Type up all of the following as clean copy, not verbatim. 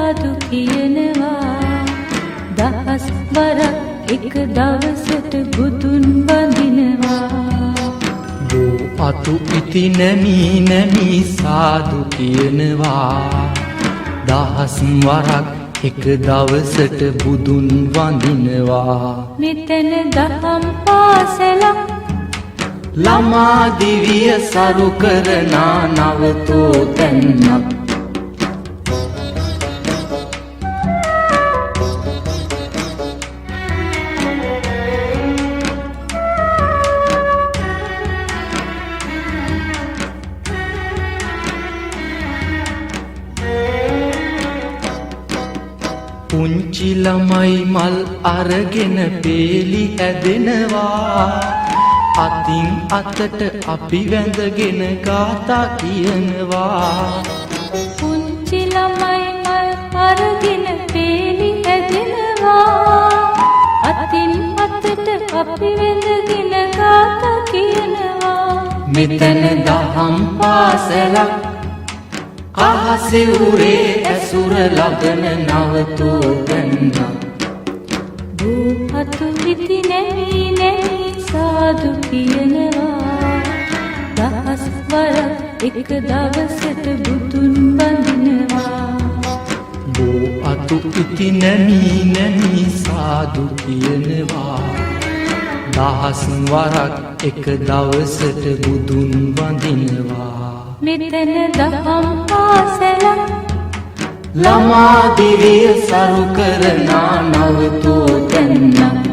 සාදු කියනවා දහස් වරක් එක දවසට බුදුන් වඳිනවා අතු ඉති නැමී සාදු කියනවා දහස් වරක් එක දවසට බුදුන් වඳිනවා මෙතන දහම් පාසලක් ළමා දිවිය සරු කරනා නවතෝ තැන්නක් පුංචි ළමයි මල් අරගෙන පේලි හැදෙනවා අතින් අතට අපි වැඳගෙන ගාථා කියනවා පුංචි ළමයි මල් අරගෙන පේලි හැදෙනවා අතින් අතට අපි වැඳගෙන ගාථා කියනවා මෙතන දහම් පාසලක් අහසෙවුරේ ඇසුර ලබන නවතෝ තැන්නක් භූපතු ඉති නැමී සාදු කියනවා දහස් වරක් එක දවසට බුදුන් වඳිනවා අතු ඉති නැමී සාදු කියනවා දහස් වරක් එක දවසට බුදුන් වඳිනවා මෙතන දහම් පාසලක් ළමා දිවිය සරු කරනා නවතෝ තැන්නක්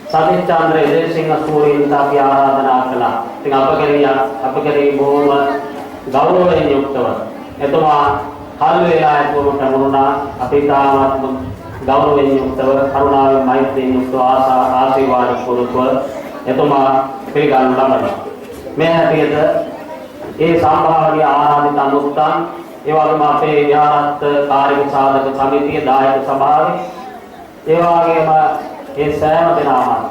සතිචන්ද්‍ර ඉලේසිංහ සූරීන්ට අපි ආරාධනා කළා. ඉතින් අප කෙරෙහි බොහොම ගෞරවයෙන් යුක්තව එතුමා කල් වේලාවකට මුණා අපි තාමත් ගෞරවයෙන් යුක්තව කරුණාවෙන් මෛත්‍රියෙන් යුක්තව ආශිර්වාද පුරුත්ව එතුමා පිළිගනු ලබනවා. මේ හැටියට ඒ සම්භාවනීය ආරාධිත අනුත්තන් ඒ වගේම අපේ විහාරත් කාර්ය සාධක සමිතිය දායක සභාවේ ඒ වගේම ඒ සෑම දෙනාම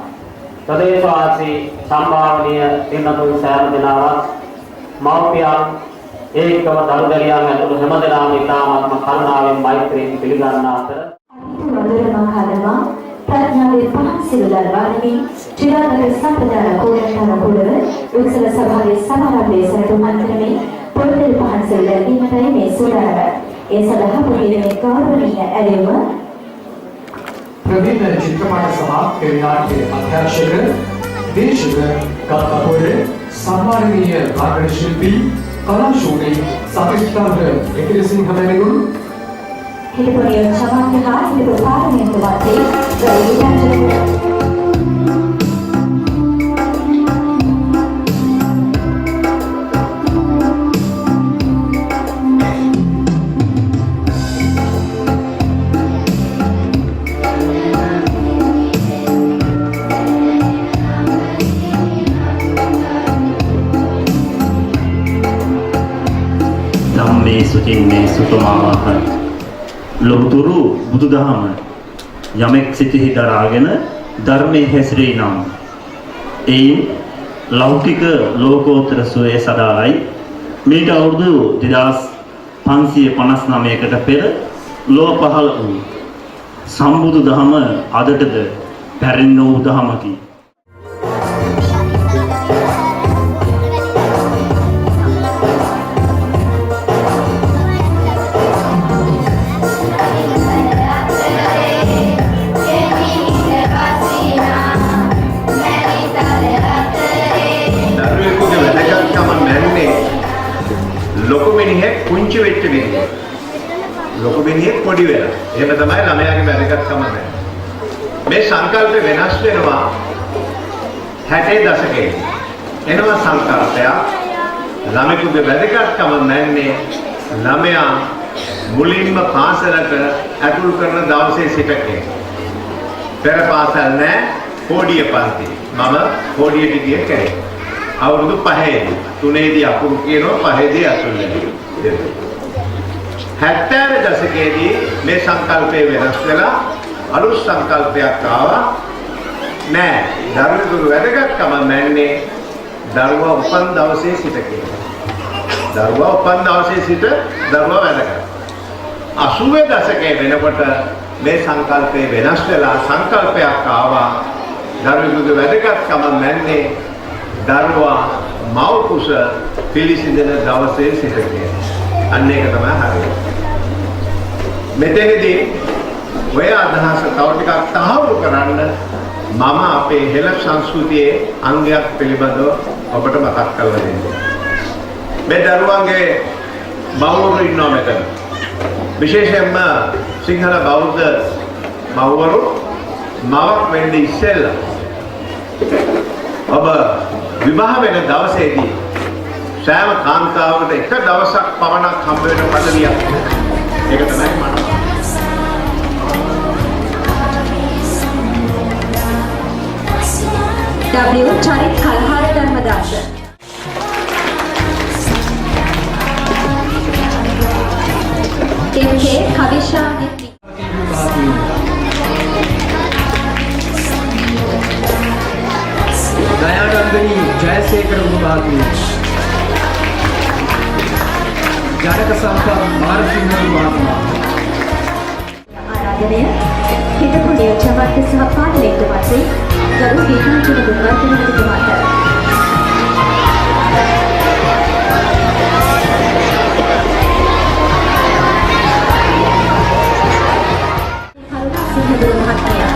ප්‍රදේශවාසී සම්භාවනීය පින්තුන් සෑම දෙනාම මෞපියන් ඒකම දරුදරියන් ඇතුළු හැම දෙනාම ඉතාමත්ම කරුණාවෙන් මෛත්‍රියෙන් පිළිගන්නා අතර වන්දනා කරනවා ප්‍රඥාවේ පහසිරුදල් වර්ණී චිරාගත සම්පදාන කෝරණතර කුලව උත්සව සභාවේ සමාරම්භයේ සතුටුමත් කරමින් පොළොන්නරු පහසිරුදල් දීමටයි මේ සූදානම. ඒ සඳහා පුරේමේ ගෞරවනීය ඇරයුම प्रवीण चित्रपाट सभा के अध्यक्ष දේශක කතාපොර සම්මානීය ආරණ ශිල්පී කලාශූරී සතිස්ථාන එකිලසිංහ මැනිගුරු හිටපොරිය සමාජහා හිටපො පාර්ලිමේන්තු වාසී ගෞරවනීය සුචින්නේ සුතමාවහ ලොකුතුරු බුදුදහම යමෙක් සිතෙහි දරාගෙන ධර්මයේ හැසිරේ නම් ඒ ලෞකික ලෝකෝත්තර සෝයේ සදායි මේට අවුරුදු 2559කට පෙර ලෝක පහළ වූ සම්බුදු දහම අදටද පැරණි වූ දහමකි. කුංචි වෙච්ච කෙනෙක් ලොකු මිනිහෙක් පොඩි වෙලා. එහෙම තමයි ළමයාගේ වැදගත්කම නැහැ. මේ සංකල්ප වෙනස් වෙනවා 60 දශකයේ. එනවා සංකල්පය ළමයෙකුගේ වැදගත්කම නැන්නේ ළමයා මුලින්ම පාසලට ඇතුල් කරන දවසේ සිටකේ. පෙර පාසල් නැහැ පොඩිය පන්ති. මම පොඩියට ගිය කෙනෙක්. අවුරුදු 5ේදී 3ේදී අකුරු කියනවා 5ේදී අසුල් වෙනවා. 70 දශකයේදී මේ සංකල්පය වෙනස් වෙලා අලුත් සංකල්පයක් ආවා. නෑ දරුවෙකුගේ වැදගත්කම නැන්නේ දරුවා උපන් දවසේ සිට කියලා. දරුවා උපන් දවසේ සිට දරුවා වැදගත්. 80 දශකයේ වෙනකොට මේ සංකල්පය වෙනස් වෙලා සංකල්පයක් ආවා. දරුවෙකුගේ වැදගත්කම නැන්නේ දරුවා මව් කුස පිළිසිඳන දවසේ සිට කියලා. අන්න ඒක තමයි හරිය. මෙතනදී ඔය අදහස තව ටිකක් තහවුරු කරන්න මම අපේ හෙළ සංස්කෘතියේ අංගයක් පිළිබඳව ඔබට මතක් කරලා දෙන්නම්. මේ දරුවන්ගේ මව්වරු ඉන්නවා මෙතන. විශේෂයෙන්ම සිංහල බෞද්ධ මව්වරු මවක් වෙන්න ඉස්සෙල්ලා ඔබ විවාහ වෙන දවසේදී සෑම කාන්තාවකට එක දවසක් පමණක් හම්බ වෙන පදවියක්. ඒක තමයි මම. W චරිත් කලහාර ධර්මදාස MK කවිෂා දයානන්දනී ජයසේකර මහත්මිය ජනක සම්පත් මාර්ගින්න මහත්මයා ආරාධනය හිටපු නියෝජ්‍යවර්ග සහ පාර්ලිමේන්තු වාසී ගරු ගීතාංජලි ගුණවර්ධන මහත්මයාට සිංහදුර මහත්මයා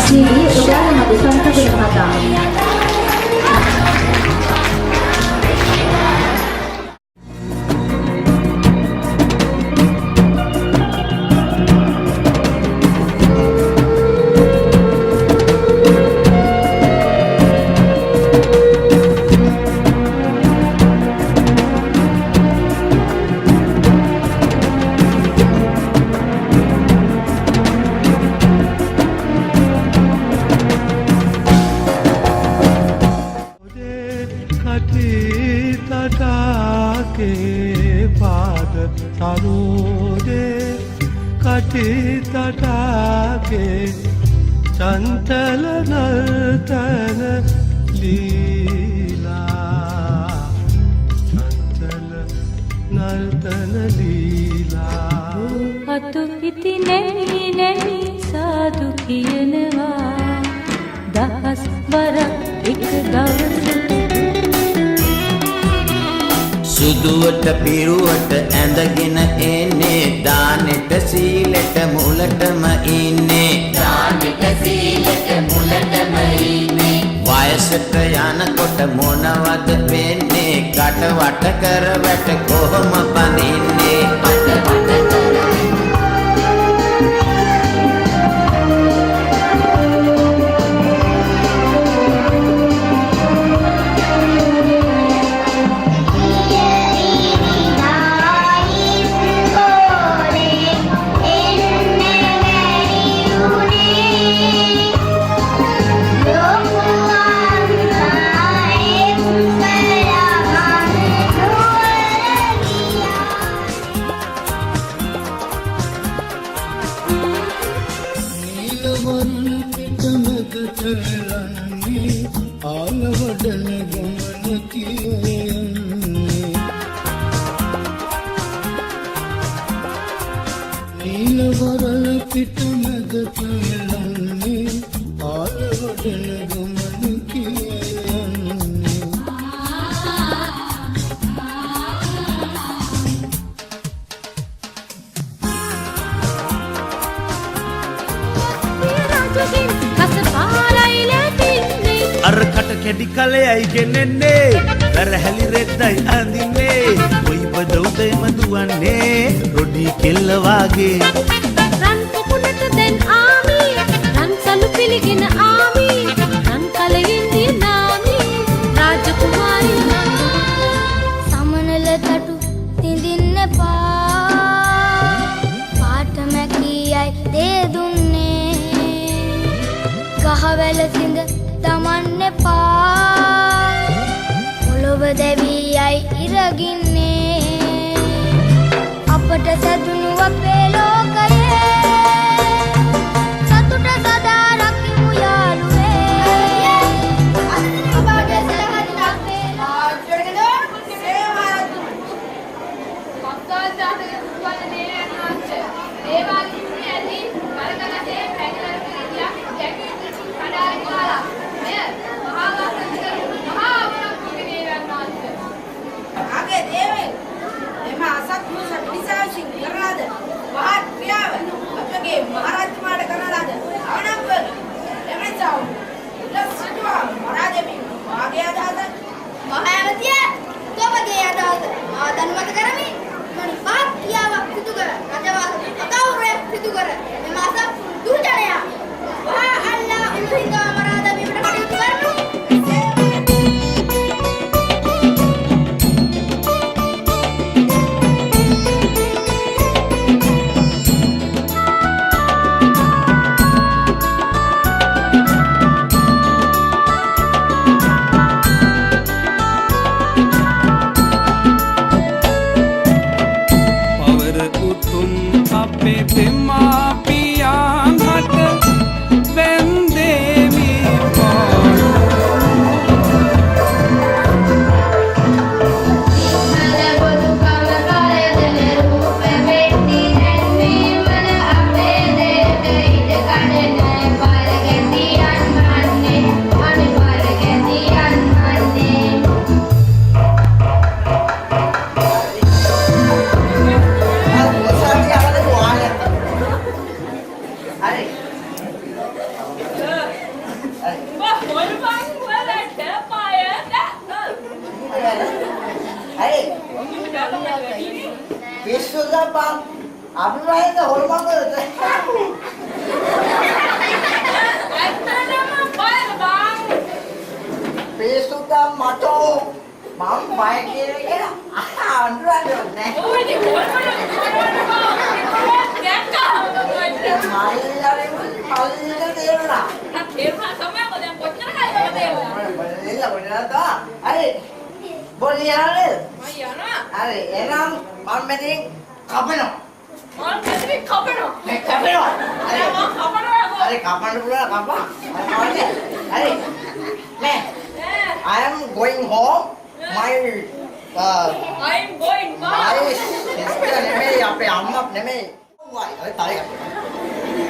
ජීවී උදාන මදුසන්තගේ මහතා चंचल नर्तन लीला चंचल नर्तन लीला අතු ඉති නැමි නැමි සාදු කියනවා දහස් වරක් එක දවසට සුදුවට පිරුවට ඇඳගෙන එන්නේ දානෙට සීලෙට මුලටම ඉන්නේ දානෙට සීලෙට මුලටම ඉන්නේ වයසට යනකොට මොනවද වෙන්නේ කට වට කර වැට කොහොම පනින්නේ වට වට කර කැඩි කලයයි ගෙනෙන්නේ වැරහැලි රෙද්දයි අඳින්නේ කොයි බදවුදෙම දුවන්නේ රොඩි කෙල්ල වාගේ රන් පොකුණට දැන් ආමි රන් සලු පිළිගෙන ආමි රන් කලෙින්දී නාමි රාජකුමාරි සමනල තටු තිඳින්න පා පාට මැකියයි දේ දුන්නේ ගහවැල සිඳ තමන්න පා පොළොව දැවියයි ඉරගින්නේ අපට සැදුණු අපේ ලෝකයේ සතුට සදා රකිමු යාළුවේ අපගේ සලහන් අපේ I am going home. My I'm going my sister නෙමෙයි අපේ අම්මා නෙමෙයි. වයි ඔය තරේ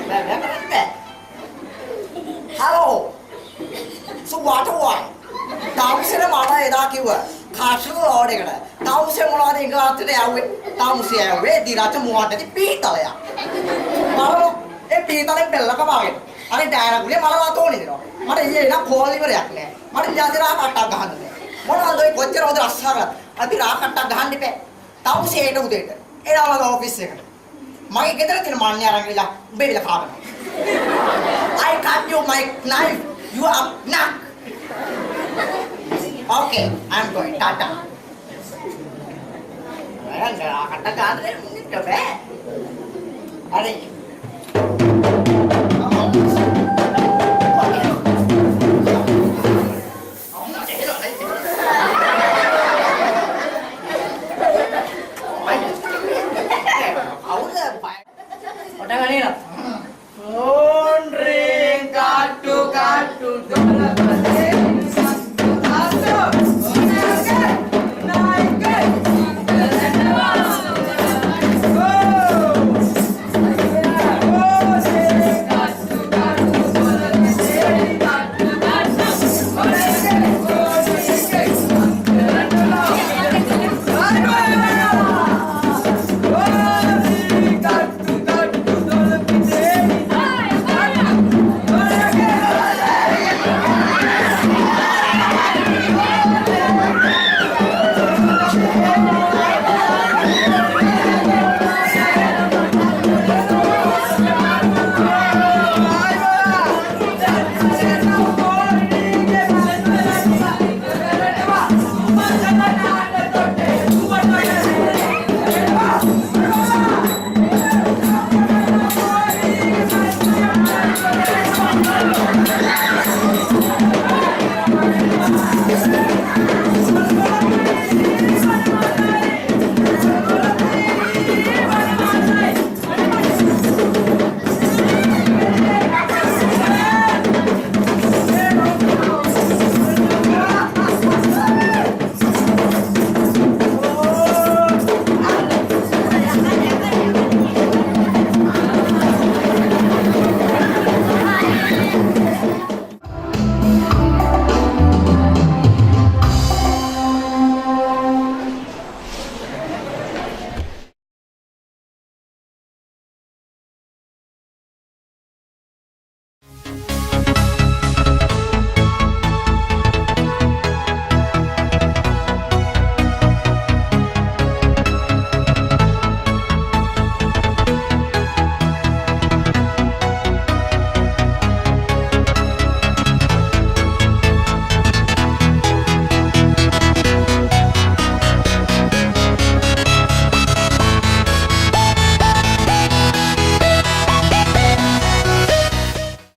බෑ. Hello. So what why? තාමුසෙට මම එදා කිව්වා කාෂු ඕඩ් එකට. තාමුසෙ මොනවද ඉංග්‍රීසියට යව්වේ? තාමුසෙ යව්වේ දිරාච මුවන්ටදි පීතලයක්. බලමු ඒ පීතලෙන් බෙල්ලක වගේ. අර ඩයරගුලිය මල වතෝනේ දෙනවා. මට ඊයේ ඉඳන් කෝල් ඉවරයක් නෑ. මට ඉඳන් රා කට්ටක් ගහන්න බෑ. මොනවද ඔය කොච්චර හොද රස්සාවක්. අපි රා කට්ටක් ගහන්න ඉපේ. තාමුසෙට උදේට. එනවා ඔෆිස් එකට. මගේ ගෙදර තියෙන මාන්නේ අරන් ගිහලා උඹේ විල කාගෙන. I cut you my knife. You are knock. Okay, I'm going. Tata. Ayan, kata-kata rin. Ito ba? Ari,